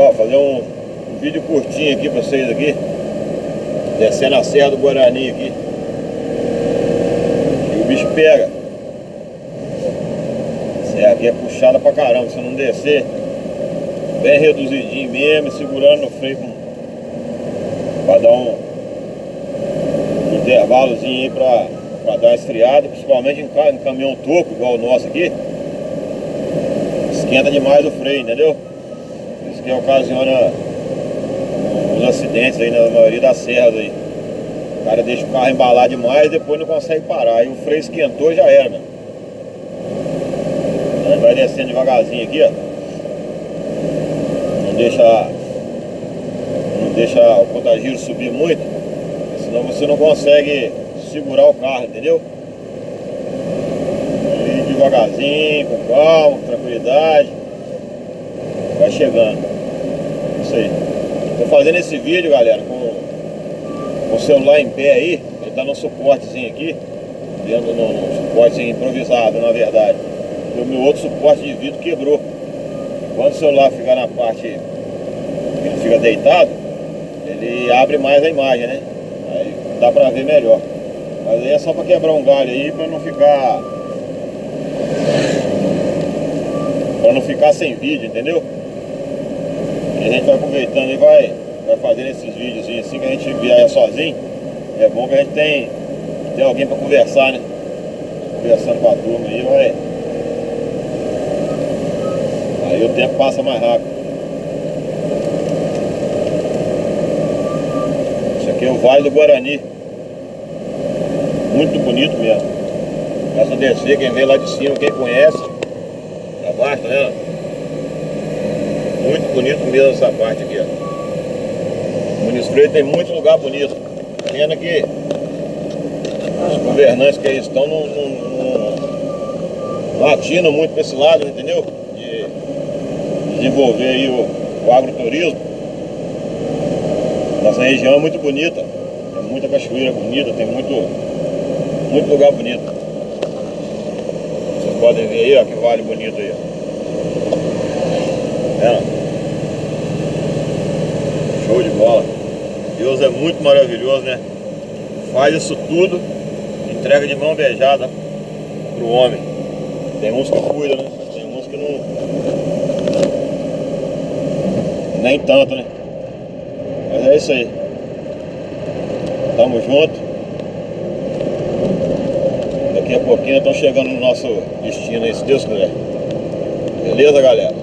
Pessoal, fazer um vídeo curtinho aqui pra vocês aqui, descendo a serra do Guarani aqui, e o bicho pega. A serra aqui é puxada pra caramba, se não descer bem reduzidinho mesmo, segurando no freio pra dar um intervalozinho aí pra dar uma esfriada, principalmente em caminhão toco igual o nosso aqui. Esquenta demais o freio, entendeu? Isso que ocasiona os acidentes aí na maioria das serras aí. O cara deixa o carro embalar demais e depois não consegue parar. Aí o freio esquentou e já era, mano. Aí vai descendo devagarzinho aqui, ó. Não deixa o contagiro subir muito, senão você não consegue segurar o carro, entendeu? E devagarzinho, com calma, com tranquilidade, vai chegando. Isso aí. Tô fazendo esse vídeo, galera, com o celular em pé aí. Ele tá no suportezinho aqui, dentro no suportezinho improvisado, na verdade. E o meu outro suporte de vidro quebrou. Quando o celular ficar na parte que ele fica deitado, ele abre mais a imagem, né? Aí dá pra ver melhor. Mas aí é só pra quebrar um galho aí, pra não ficar sem vídeo, entendeu? E a gente vai aproveitando e vai fazendo esses vídeos assim que a gente viaja sozinho. É bom que a gente tem alguém pra conversar, né? Conversando com a turma aí, aí o tempo passa mais rápido. Isso aqui é o Vale do Guarani. Muito bonito mesmo. Essa descer, quem vem lá de cima, quem conhece, pra baixo, né? Muito bonito mesmo essa parte aqui, ó. Muniz Freire tem muito lugar bonito. Pena que os governantes que aí estão não atinam muito pra esse lado, entendeu? De desenvolver aí o agroturismo. Nossa região é muito bonita. Tem muita cachoeira bonita, tem muito lugar bonito. Vocês podem ver aí, ó, que vale bonito aí, ó. É. Show de bola. Deus é muito maravilhoso, né? Faz isso tudo, entrega de mão beijada pro homem. Tem uns que cuidam, né? Tem uns que não... nem tanto, né? Mas é isso aí. Tamo junto. Daqui a pouquinho estamos chegando no nosso destino aí, se Deus quiser. Beleza, galera?